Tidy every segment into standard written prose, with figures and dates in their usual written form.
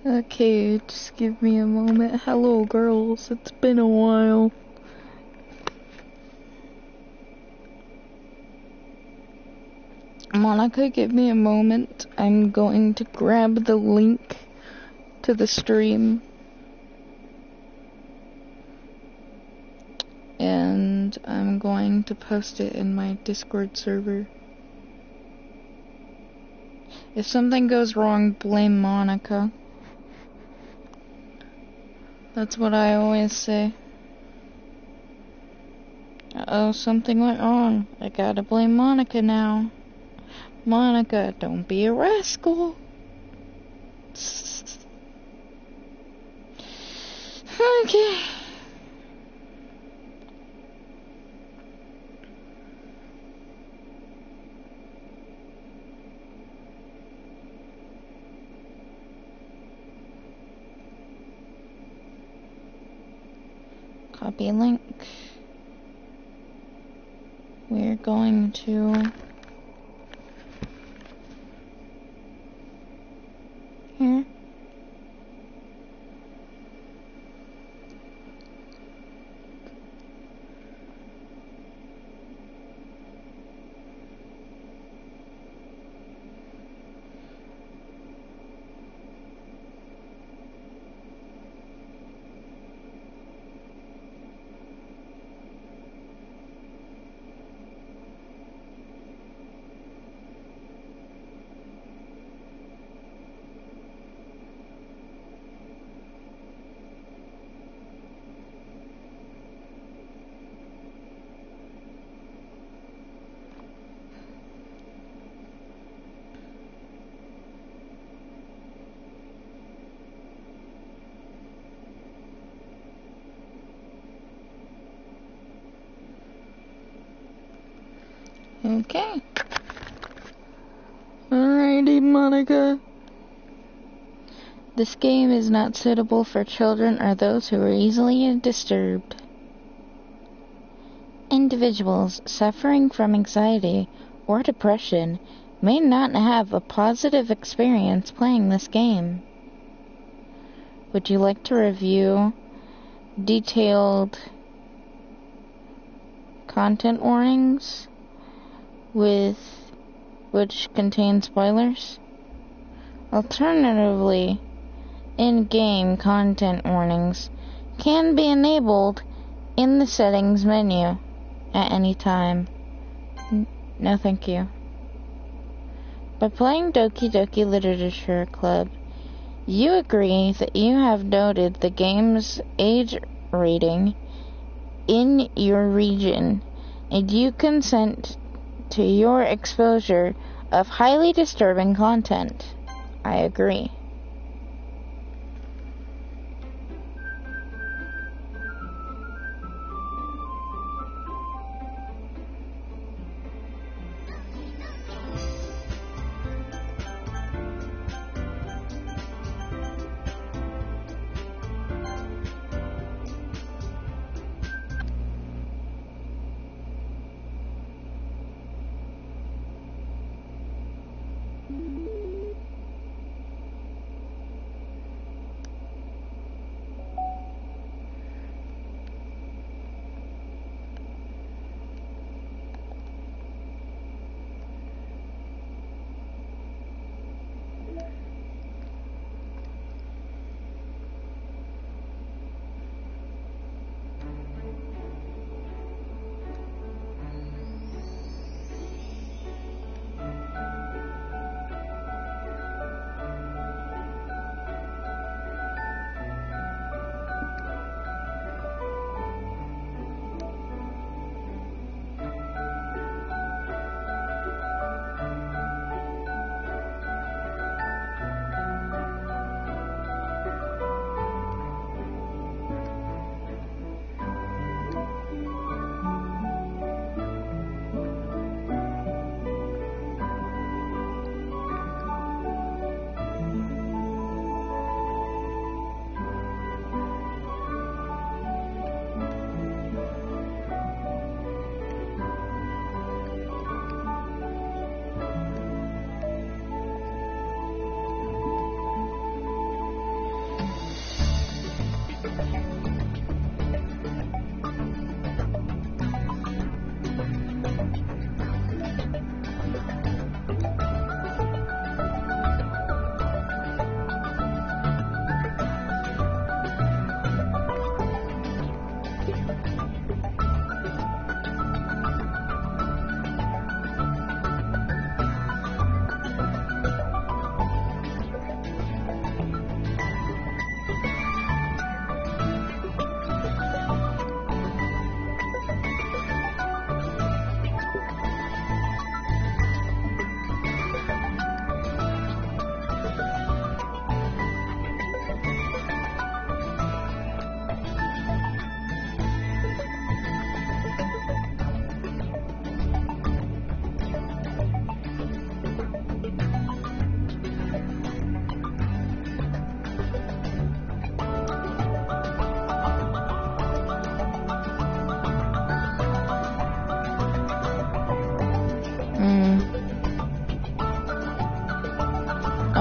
Okay, just give me a moment. Hello, girls. It's been a while. Monica, give me a moment. I'm going to grab the link to the stream. And I'm going to post it in my Discord server. If something goes wrong, blame Monica. That's what I always say. Uh-oh, something went wrong. I gotta blame Monica now. Monica, don't be a rascal. Okay. Copy link. We're going to here. Okay. Alrighty, Monica. This game is not suitable for children or those who are easily disturbed. Individuals suffering from anxiety or depression may not have a positive experience playing this game. Would you like to review detailed content warnings which contain spoilers? Alternatively, in-game content warnings can be enabled in the settings menu at any time. No thank you. By playing Doki Doki Literature Club, you agree that you have noted the game's age rating in your region, and you consent to your exposure of highly disturbing content. I agree.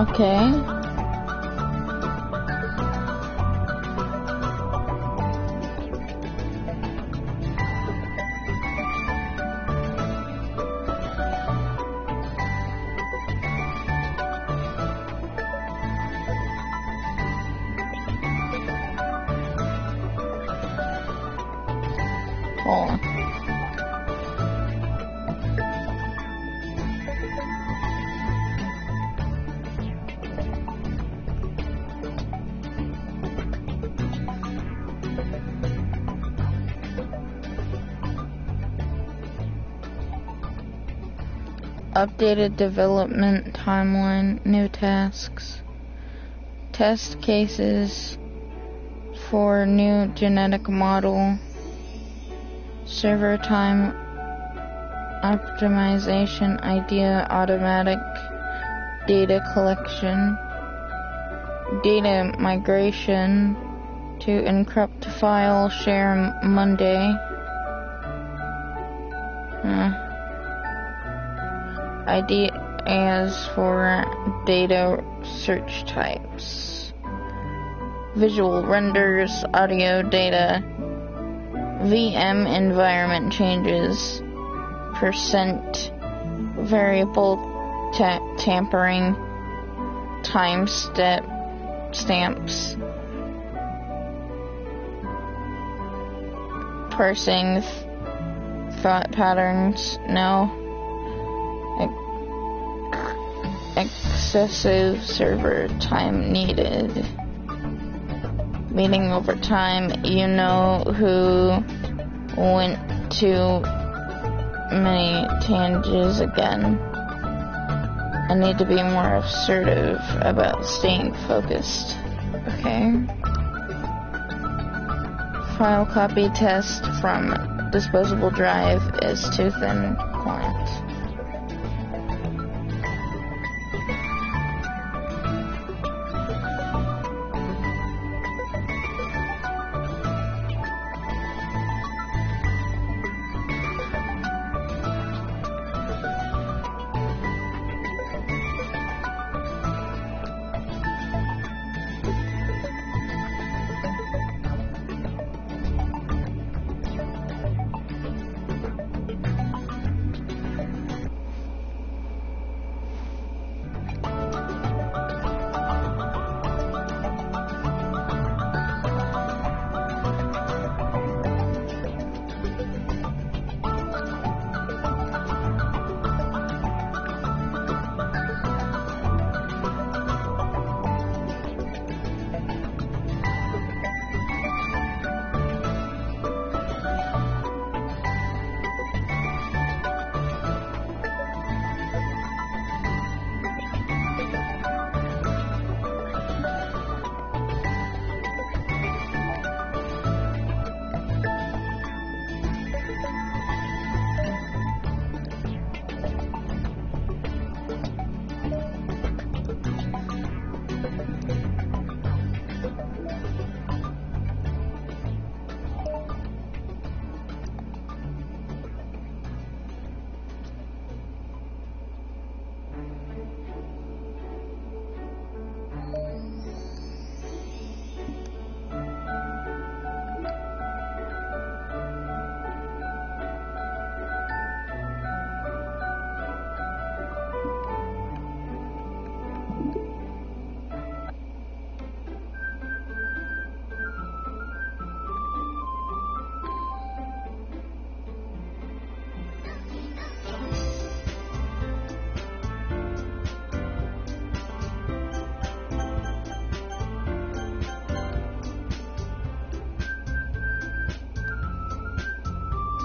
Okay. Hold on. Updated development timeline, new tasks, test cases for new genetic model, server time optimization idea, automatic data collection, data migration to encrypt file share Monday. Ideas for data search types, visual renders, audio data, VM environment changes, percent variable tampering, time stamps, parsing thought patterns, no. Excessive server time needed. Meeting over time, you know who went too many tangents again. I need to be more assertive about staying focused. Okay. File copy test from disposable drive is too thin client.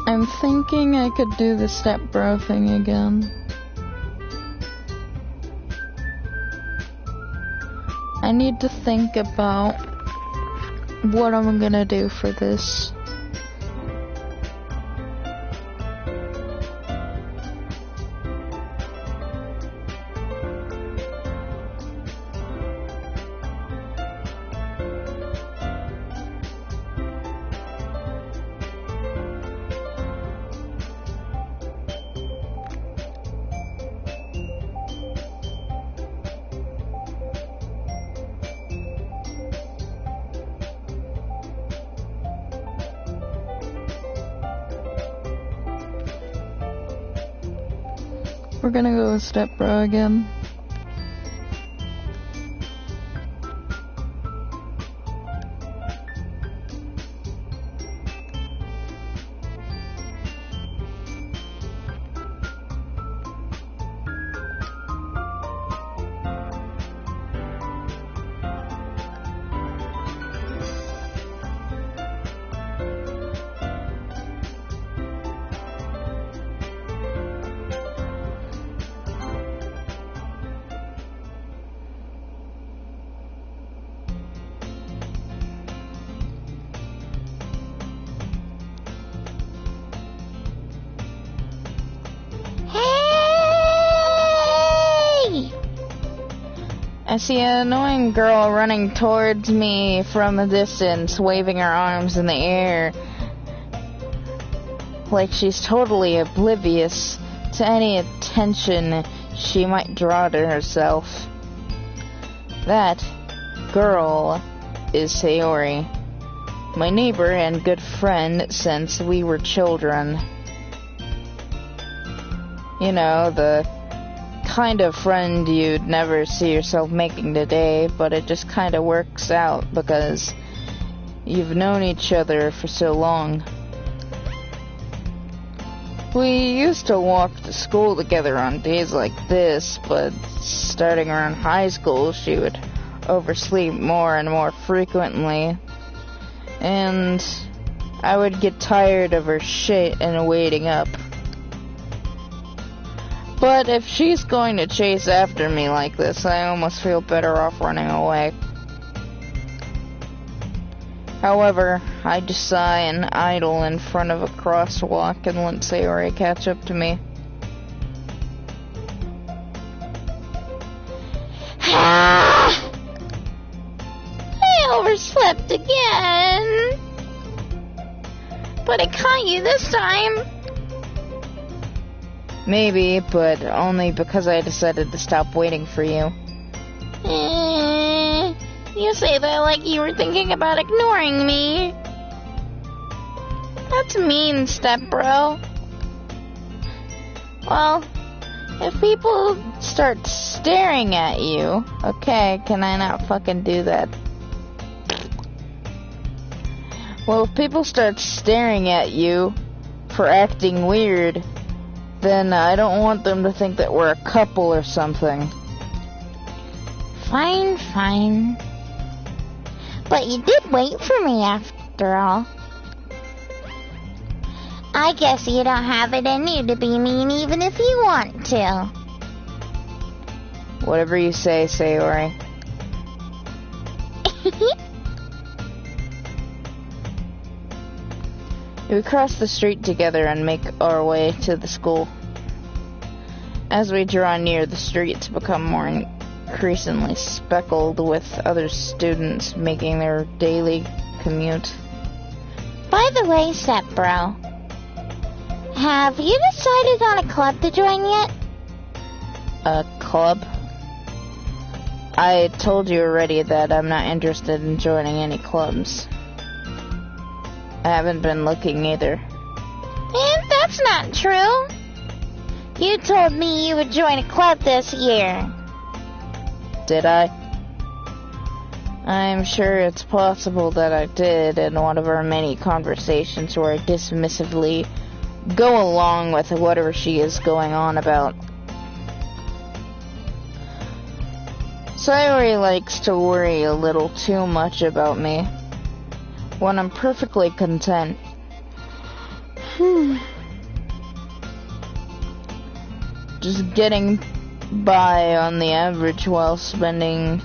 I'm thinking I could do the step bro thing again. I need to think about what I'm gonna do for this. We're gonna go with stepbro again. I see an annoying girl running towards me from a distance, waving her arms in the air, like she's totally oblivious to any attention she might draw to herself. That girl is Sayori, my neighbor and good friend since we were children. You know, the kind of friend you'd never see yourself making today, but it just kind of works out because you've known each other for so long. We used to walk to school together on days like this, but starting around high school, she would oversleep more and more frequently, and I would get tired of her shit and waiting up. But if she's going to chase after me like this, I almost feel better off running away. However, I just sigh and idle in front of a crosswalk and let Sayori catch up to me. I overslept again! But I caught you this time! Maybe, but only because I decided to stop waiting for you. You say that like you were thinking about ignoring me. That's mean, stepbro. Well, if people start staring at you, okay, can I not fucking do that? Well, if people start staring at you for acting weird, then I don't want them to think that we're a couple or something. Fine, fine. But you did wait for me after all. I guess you don't have it in you to be mean even if you want to. Whatever you say, Sayori. We cross the street together and make our way to the school. As we draw near, the streets become more increasingly speckled with other students making their daily commute. By the way, stepbro, have you decided on a club to join yet? A club? I told you already that I'm not interested in joining any clubs. I haven't been looking either. And that's not true. You told me you would join a club this year. Did I? I'm sure it's possible that I did in one of our many conversations where I dismissively go along with whatever she is going on about. Sayori likes to worry a little too much about me when I'm perfectly content. Just getting by on the average while spending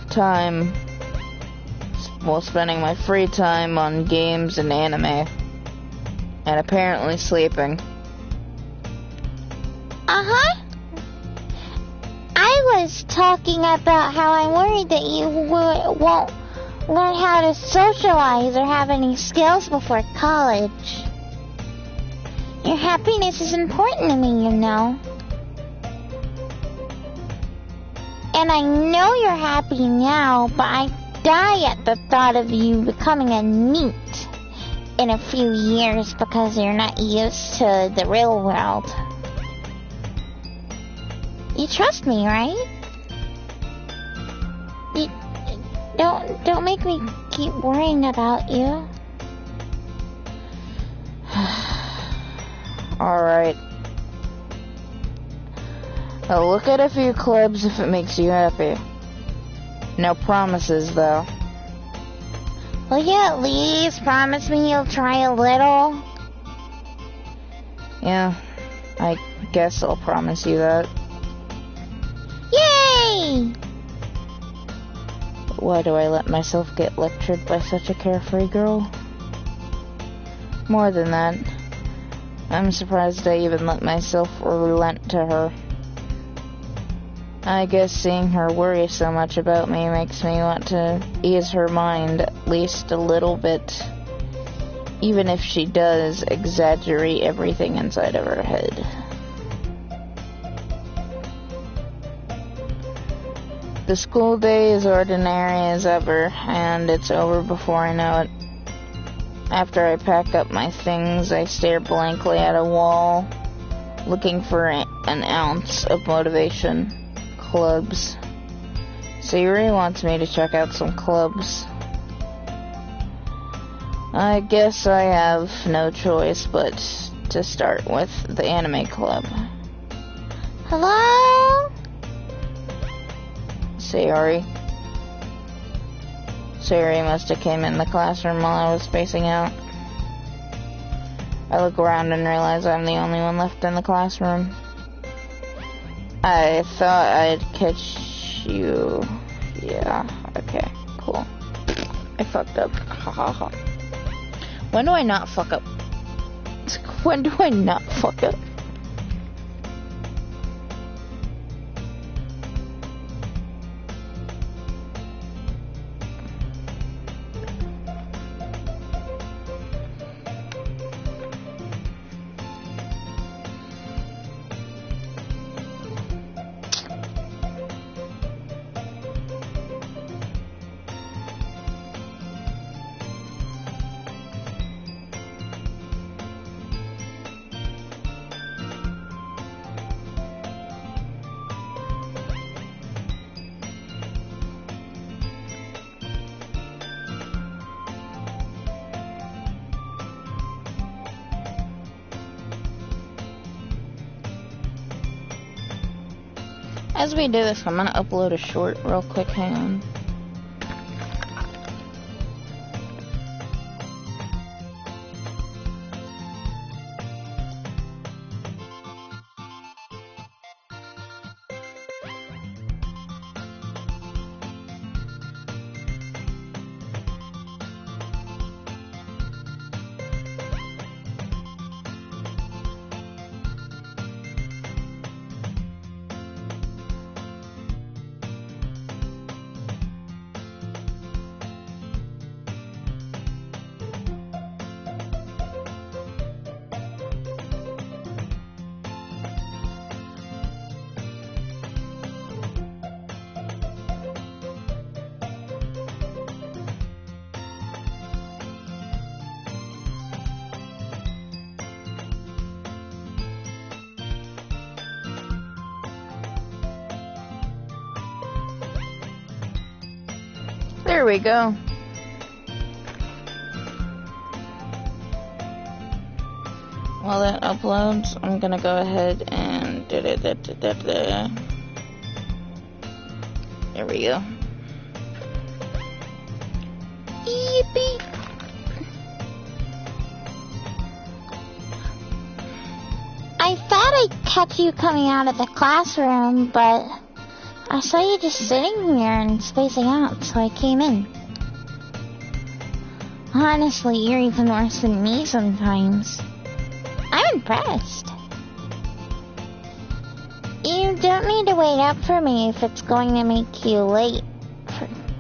my free time on games and anime, and apparently sleeping. I was talking about how I'm worried that you won't learn how to socialize or have any skills before college. Your happiness is important to me, you know. And I know you're happy now, but I die at the thought of you becoming a NEET in a few years because you're not used to the real world. You trust me, right? You don't make me keep worrying about you. Alright. I'll look at a few clubs if it makes you happy. No promises, though. Will you at least promise me you'll try a little? Yeah, I guess I'll promise you that. Yay! Why do I let myself get lectured by such a carefree girl? More than that, I'm surprised I even let myself relent to her. I guess seeing her worry so much about me makes me want to ease her mind at least a little bit, even if she does exaggerate everything inside of her head. The school day is ordinary as ever, and it's over before I know it. After I pack up my things, I stare blankly at a wall, looking for an ounce of motivation. Clubs. Sayuri wants me to check out some clubs. I guess I have no choice but to start with the anime club. Hello? Sayuri must have came in the classroom while I was spacing out. I look around and realize I'm the only one left in the classroom. I thought I'd catch you. Yeah, okay, cool. I fucked up. Ha ha ha. When do I not fuck up? When do I not fuck up? As we do this, I'm gonna upload a short real quick. Hang on. There we go. While that uploads, I'm gonna go ahead and there we go. Yippee! I thought I'd catch you coming out of the classroom, but I saw you just sitting here and spacing out, so I came in. Honestly, you're even worse than me sometimes. I'm impressed. You don't need to wait up for me if it's going to make you late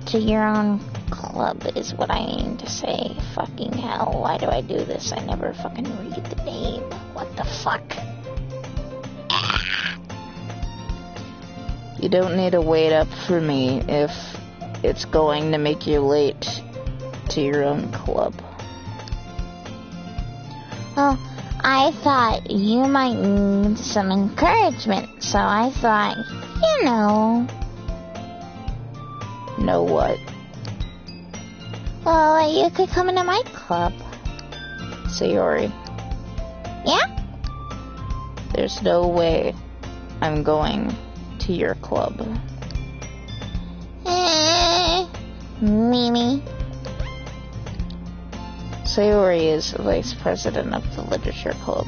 to your own club, is what I mean to say. Fucking hell, why do I do this? I never fucking read the name. What the fuck? You don't need to wait up for me if it's going to make you late to your own club. Well, I thought you might need some encouragement, so I thought, you know. Know what? Well, you could come into my club. Sayori, Yeah? there's no way I'm going to your club. Mimi. Sayori is vice president of the literature club.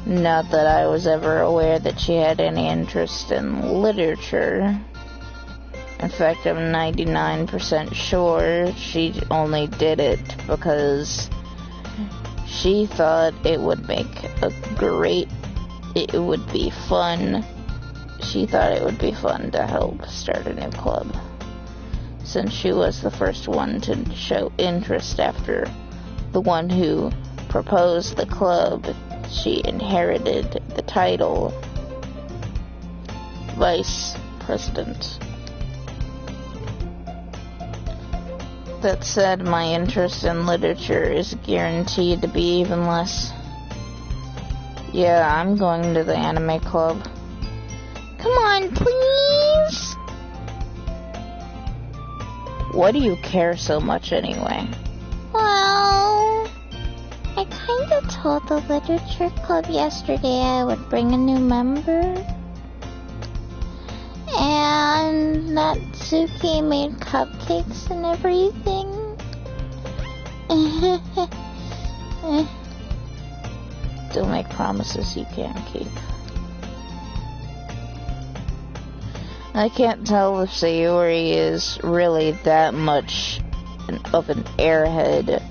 Not that I was ever aware that she had any interest in literature. In fact, I'm 99% sure she only did it because she thought it would be fun. She thought it would be fun to help start a new club, since she was the first one to show interest after the one who proposed the club. She inherited the title Vice President. That said, my interest in literature is guaranteed to be even less. Yeah, I'm going to the anime club. Come on, please. Why do you care so much anyway? Well, I kinda told the literature club yesterday I would bring a new member. And Natsuki made cupcakes and everything. Don't make promises you can't keep. I can't tell if Sayori is really that much of an airhead,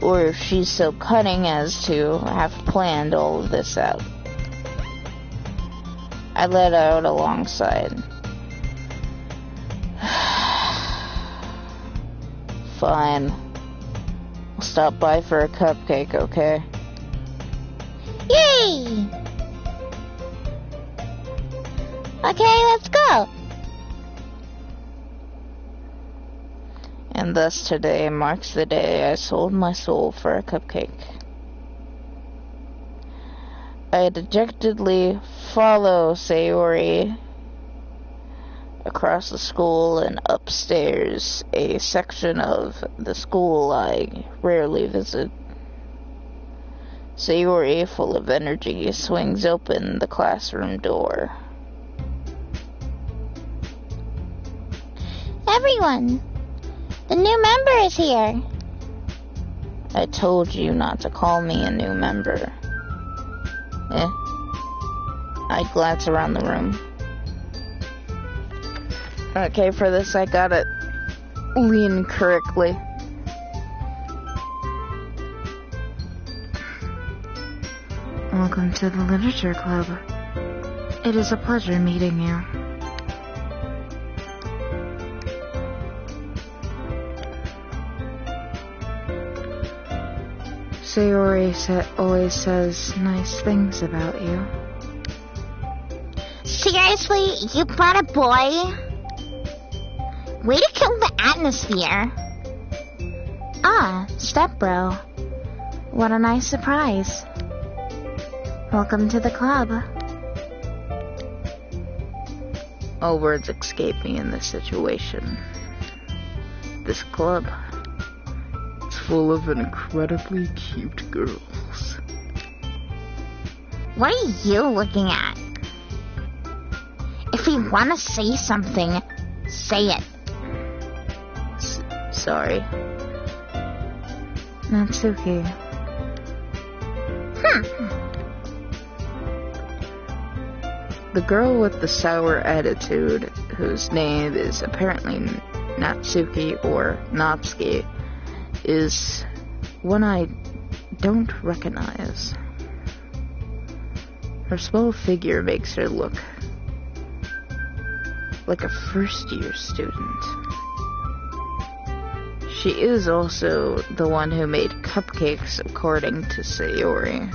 or if she's so cunning as to have planned all of this out. I let out alongside. Fine. I'll stop by for a cupcake, okay? Yay! Okay, let's go. And thus today marks the day I sold my soul for a cupcake. I dejectedly follow Sayori across the school and upstairs, a section of the school I rarely visit. Sayori, full of energy, swings open the classroom door. Everyone, the new member is here. I told you not to call me a new member. I glance around the room. Okay, for this I gotta lean correctly. Welcome to the Literature Club. It is a pleasure meeting you. Sayori always says nice things about you. Seriously? You brought a boy? Way to kill the atmosphere. Ah, stepbro. What a nice surprise. Welcome to the club. All words escape me in this situation. This club is full of incredibly cute girls. What are you looking at? If you want to say something, say it. Sorry. Natsuki. The girl with the sour attitude, whose name is apparently Natsuki or Natsuki, is one I don't recognize. Her small figure makes her look like a first-year student. She is also the one who made cupcakes, according to Sayori.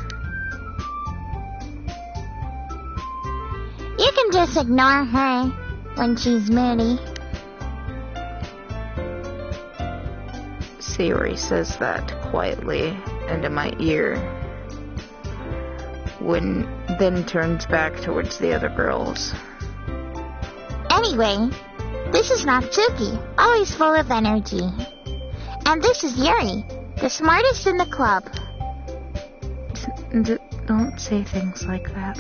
You can just ignore her when she's moody. Sayori says that quietly, into my ear, then turns back towards the other girls. Anyway, this is Natsuki, always full of energy. And this is Yuri, the smartest in the club. Don't say things like that.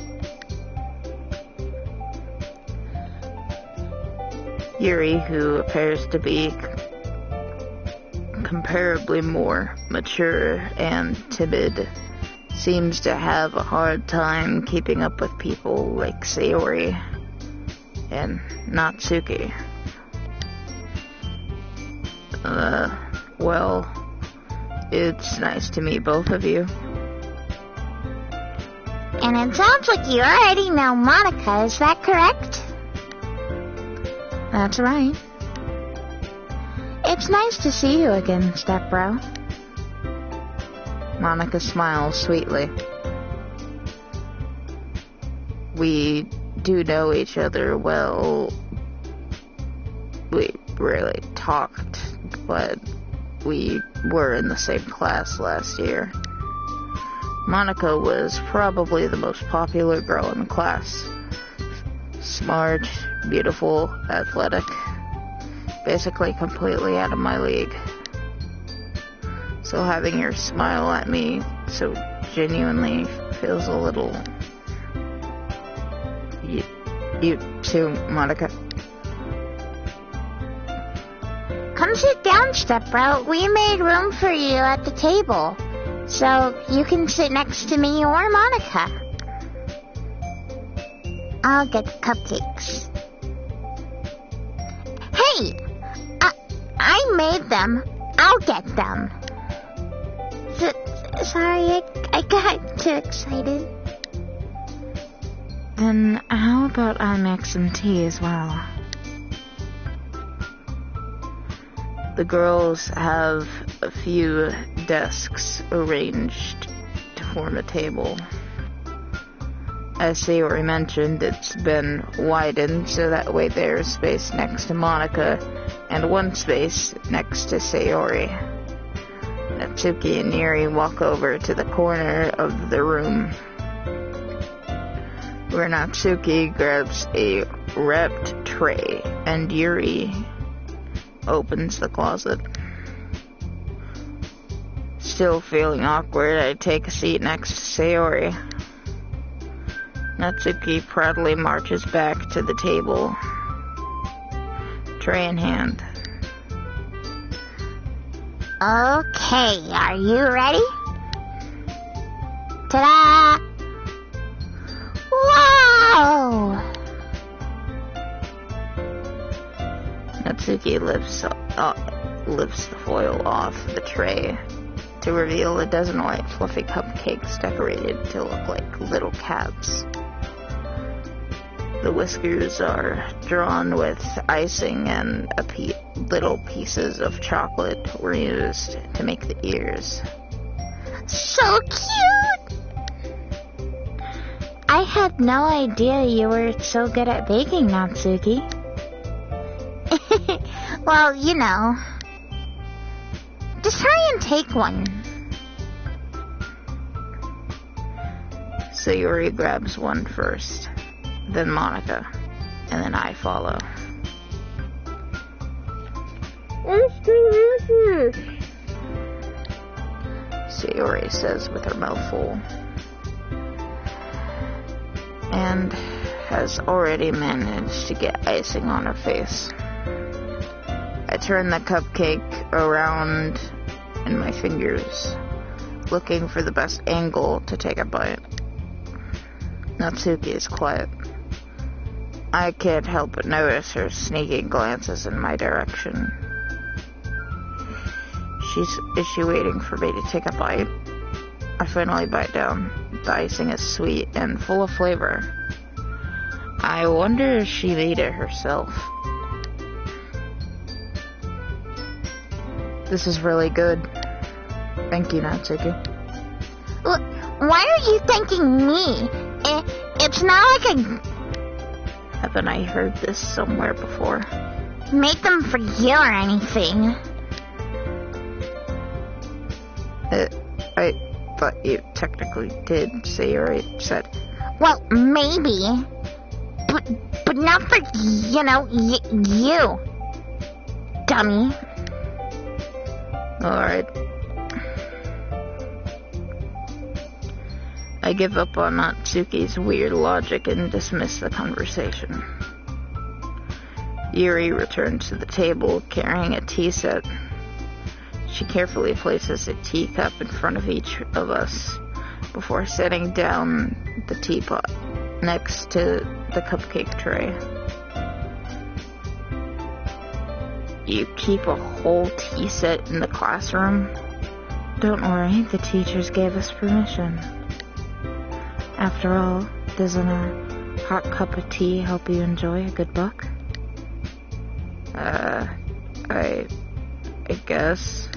Yuri, who appears to be comparably more mature and timid, seems to have a hard time keeping up with people like Sayori and Natsuki. Well, it's nice to meet both of you. And it sounds like you already know Monica, is that correct? That's right. It's nice to see you again, stepbro. Monica smiles sweetly. We do know each other well. We rarely talked, but we were in the same class last year. Monica was probably the most popular girl in the class. Smart, beautiful, athletic. Basically completely out of my league. So having your smile at me so genuinely feels a little... You too, Monica. Come sit down, stepbro. We made room for you at the table, so you can sit next to me or Monica. I'll get the cupcakes. Hey! I made them. I'll get them. Sorry, I got too excited. Then how about I make some tea as well? The girls have a few desks arranged to form a table. As Sayori mentioned, it's been widened so that way there's space next to Monica and one space next to Sayori. Natsuki and Yuri walk over to the corner of the room, where Natsuki grabs a wrapped tray and Yuri opens the closet. Still feeling awkward, I take a seat next to Sayori. Natsuki proudly marches back to the table, tray in hand. Okay, are you ready? Ta-da! Wow! Natsuki lifts the foil off the tray to reveal a dozen white fluffy cupcakes decorated to look like little cats. The whiskers are drawn with icing and little pieces of chocolate were used to make the ears. So cute! I had no idea you were so good at baking, Natsuki. Well, you know. Just hurry and take one. Sayori grabs one first, then Monica, and then I follow. It's delicious! Sayori says with her mouth full, and has already managed to get icing on her face. I turn the cupcake around in my fingers, looking for the best angle to take a bite. Natsuki is quiet. I can't help but notice her sneaking glances in my direction. Is she waiting for me to take a bite? I finally bite down. The icing is sweet and full of flavor. I wonder if she made it herself. This is really good. Thank you, Natsuki. Why are you thanking me? It's not like I Haven't I heard this somewhere before? made them for you or anything. I thought you technically did, Sayori said. Well, maybe. But not for, you. Dummy. Alright. I give up on Natsuki's weird logic and dismiss the conversation. Yuri returns to the table carrying a tea set. She carefully places a teacup in front of each of us before setting down the teapot next to the cupcake tray. You keep a whole tea set in the classroom? Don't worry, the teachers gave us permission. After all, doesn't a hot cup of tea help you enjoy a good book? I guess.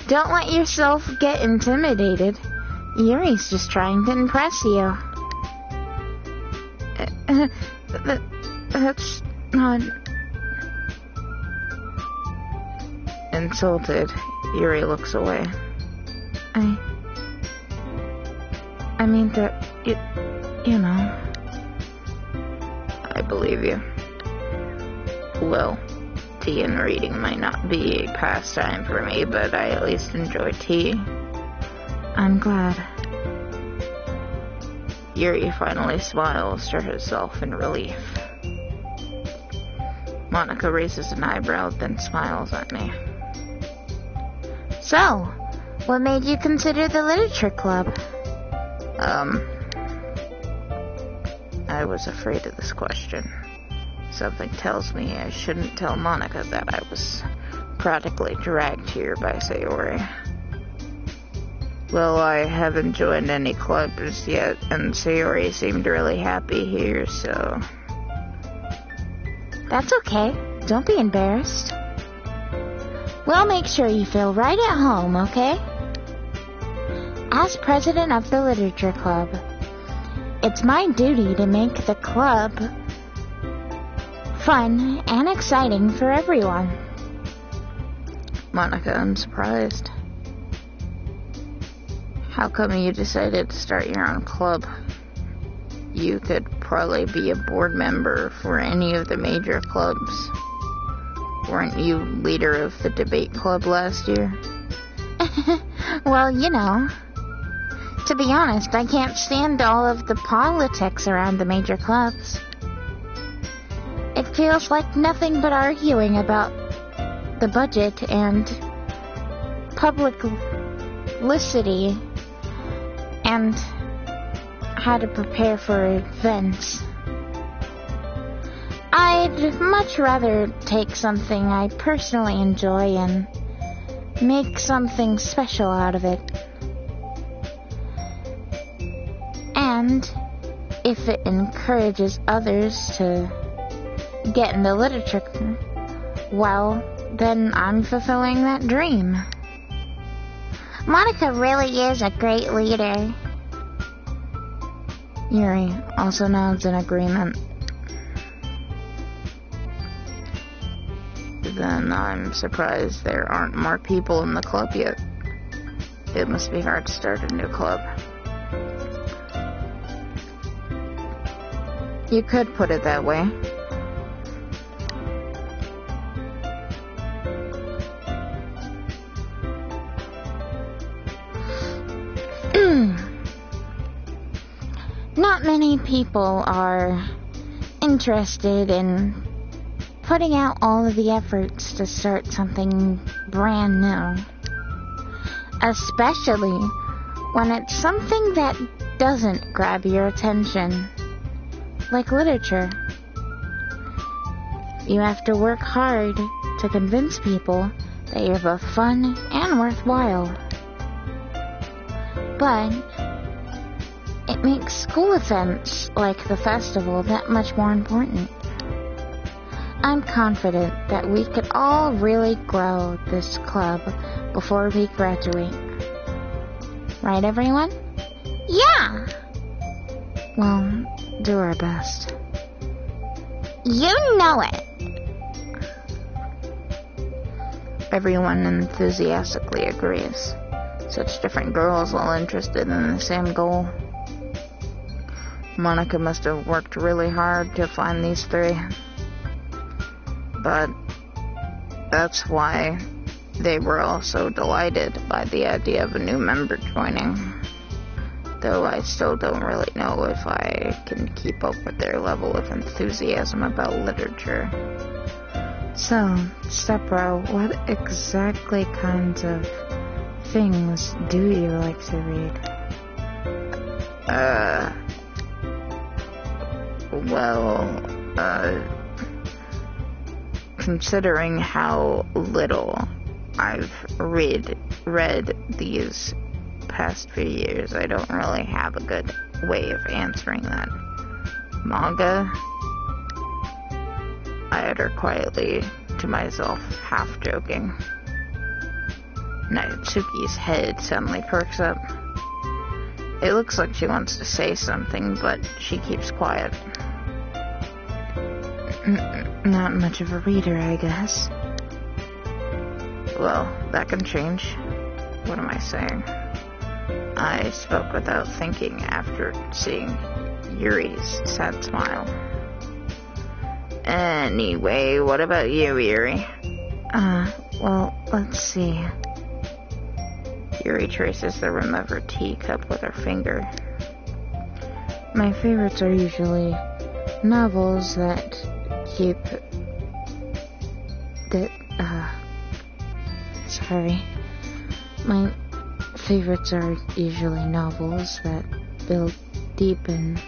Don't let yourself get intimidated. Yuri's just trying to impress you. That's not... Insulted, Yuri looks away. I mean that, you know. I believe you. Well, tea and reading might not be a pastime for me, but I at least enjoy tea. I'm glad. Yuri finally smiles to herself in relief. Monica raises an eyebrow, then smiles at me. So, what made you consider the literature club? I was afraid of this question. Something tells me I shouldn't tell Monica that I was practically dragged here by Sayori. Well, I haven't joined any clubs yet, and Sayori seemed really happy here, so... That's okay. Don't be embarrassed. We'll make sure you feel right at home, okay? As president of the literature club, it's my duty to make the club fun and exciting for everyone. Monica, I'm surprised. How come you decided to start your own club? You could probably be a board member for any of the major clubs. Weren't you leader of the debate club last year? Well, you know. To be honest, I can't stand all of the politics around the major clubs. It feels like nothing but arguing about the budget and publicity and how to prepare for events. I'd much rather take something I personally enjoy and make something special out of it. And if it encourages others to get into literature, well, then I'm fulfilling that dream. Monica really is a great leader. Yuri also nods in agreement. Then I'm surprised there aren't more people in the club yet. It must be hard to start a new club. You could put it that way. Not many people are interested in putting out all of the efforts to start something brand new. Especially when it's something that doesn't grab your attention. Like literature. You have to work hard to convince people that you're both fun and worthwhile. But it makes school events like the festival that much more important. I'm confident that we could all really grow this club before we graduate. Right, everyone? Yeah! Well, do our best. You know it. everyone enthusiastically agrees. Such different girls all interested in the same goal. Monica must have worked really hard to find these three. But that's why they were all so delighted by the idea of a new member joining. Though I still don't really know if I can keep up with their level of enthusiasm about literature. So, Stepbro, what exactly kinds of things do you like to read? Considering how little I've read these past few years, I don't really have a good way of answering that. Manga? I utter quietly to myself, half joking. Natsuki's head suddenly perks up. It looks like she wants to say something, but she keeps quiet. Not much of a reader, I guess. Well, that can change. What am I saying? I spoke without thinking after seeing Yuri's sad smile. Anyway, what about you, Yuri? Well, let's see. Yuri traces the rim of her teacup with her finger. My favorites are usually novels that keep... My favorites are usually novels that build deep and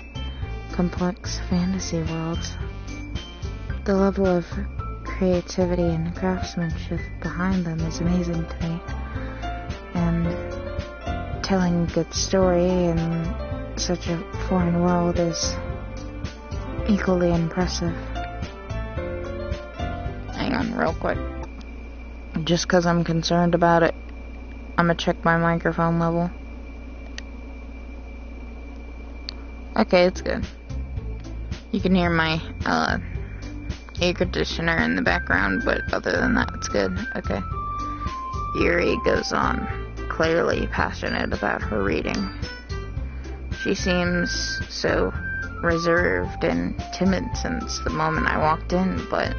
complex fantasy worlds. The level of creativity and craftsmanship behind them is amazing to me. And telling a good story in such a foreign world is equally impressive. Hang on real quick. Just 'cause I'm concerned about it, I'm gonna check my microphone level. Okay, it's good. You can hear my air conditioner in the background, but other than that, it's good. Okay. Yuri goes on, clearly passionate about her reading. She seems so reserved and timid since the moment I walked in, but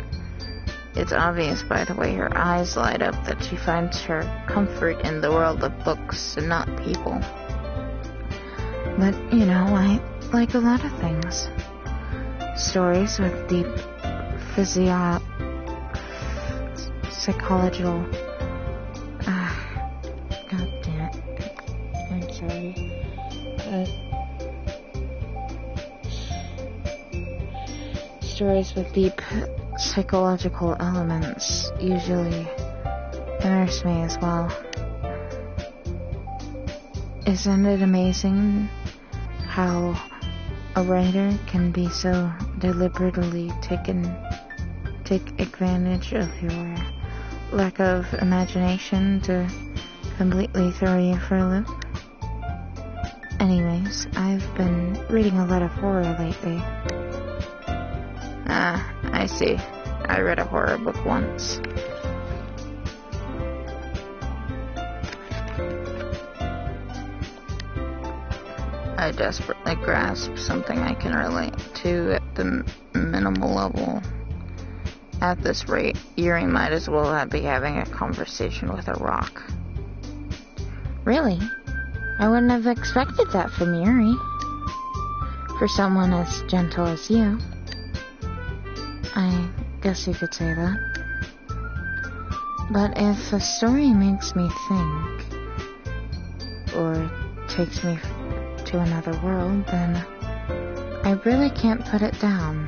it's obvious by the way her eyes light up that she finds her comfort in the world of books and not people. But, you know, I like a lot of things. Stories with deep psychological... God damn it. I'm sorry. Stories with deep psychological elements usually interest me as well. Isn't it amazing how a writer can be so deliberately take advantage of your lack of imagination to completely throw you for a loop? Anyways, I've been reading a lot of horror lately. I see. I read a horror book once. I desperately grasp something I can relate to at the minimal level. At this rate, Yuri might as well be having a conversation with a rock. Really? I wouldn't have expected that from Yuri. For someone as gentle as you. I guess you could say that. But if a story makes me think, or takes me to another world, then I really can't put it down.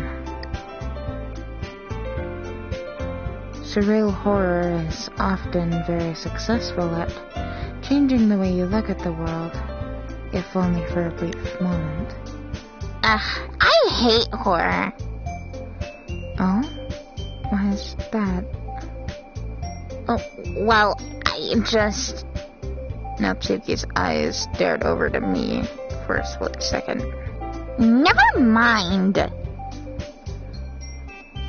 Surreal horror is often very successful at changing the way you look at the world, if only for a brief moment. I hate horror. Oh? Why is that? Oh, well, I just... Natsuki's eyes stared over to me for a split second. Never mind.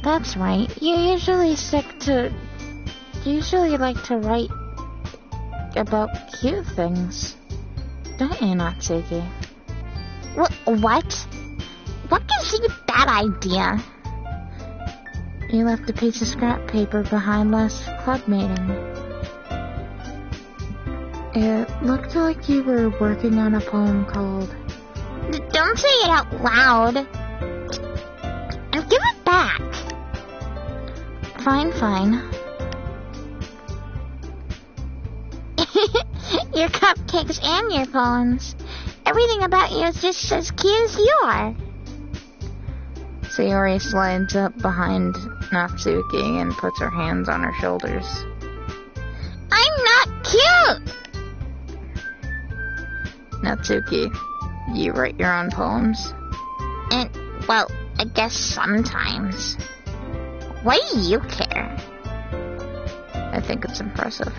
That's right. You usually stick to usually like to write about cute things, don't you, Natsuki? What? What gives you that idea? You left a piece of scrap paper behind last club meeting. It looked like you were working on a poem called... Don't say it out loud! And give it back! Fine. Your cupcakes and your poems. Everything about you is just as cute as you are. Sayori slides up behind Natsuki and puts her hands on her shoulders. I'm not cute! Natsuki, you write your own poems? And, well, I guess sometimes. Why do you care? I think it's impressive.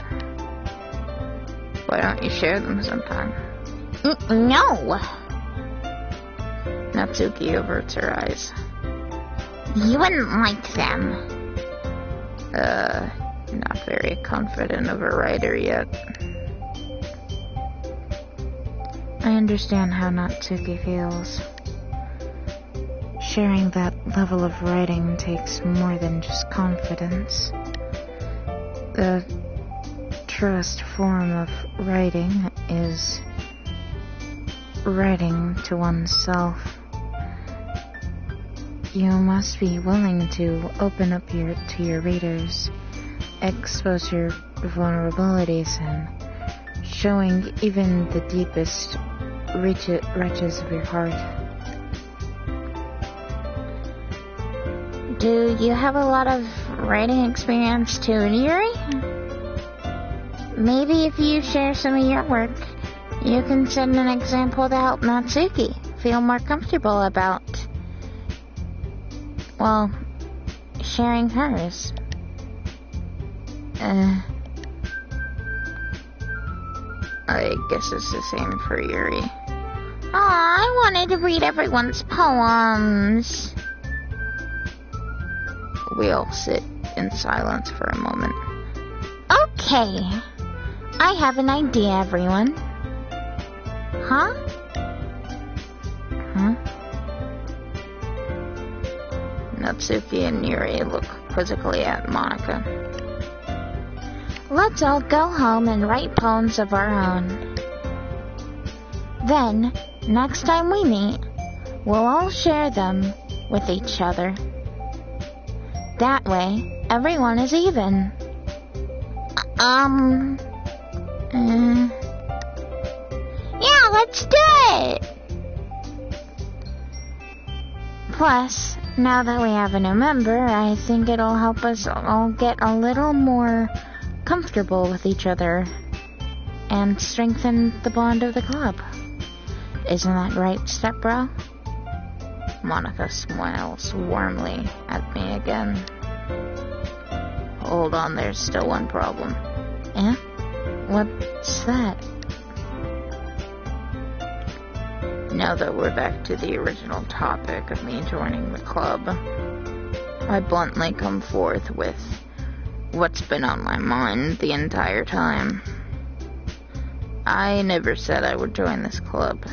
Why don't you share them sometime? No! Natsuki averts her eyes. You wouldn't like them. Not very confident of a writer yet. I understand how Natsuki feels. Sharing that level of writing takes more than just confidence. The truest form of writing is writing to oneself. You must be willing to open up to your readers, expose your vulnerabilities, and showing even the deepest reaches of your heart. Do you have a lot of writing experience too, Yuri? Maybe if you share some of your work, you can set an example to help Natsuki feel more comfortable about, well, sharing hers. I guess it's the same for Yuri. Aw, I wanted to read everyone's poems. We all sit in silence for a moment. Okay. I have an idea, everyone. Huh? Natsuki and Yuri look quizzically at Monica. Let's all go home and write poems of our own. Then, next time we meet, we'll all share them with each other. That way, everyone is even. Yeah, let's do it! Plus, now that we have a new member, I think it'll help us all get a little more comfortable with each other and strengthen the bond of the club. Isn't that right, step-bro? Monica smiles warmly at me again. Hold on, there's still one problem. Eh? What's that? Now that we're back to the original topic of me joining the club, I bluntly come forth with what's been on my mind the entire time. I never said I would join this club.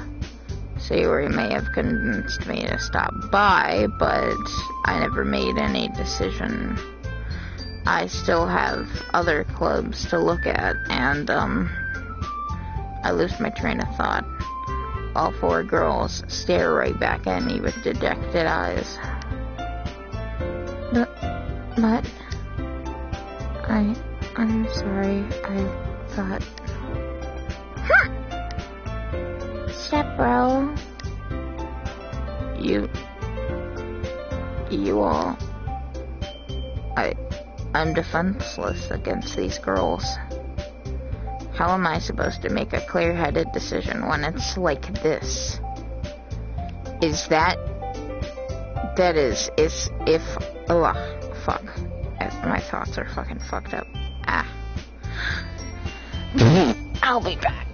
Sayori may have convinced me to stop by, but I never made any decision. I still have other clubs to look at, and, I lose my train of thought. All four girls stare right back at me with dejected eyes. But I'm sorry, I thought... Step-bro. You all... I'm defenseless against these girls. How am I supposed to make a clear-headed decision when it's like this? Fuck. My thoughts are fucking fucked up. I'll be back.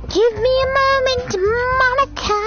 Give me a moment, Monica.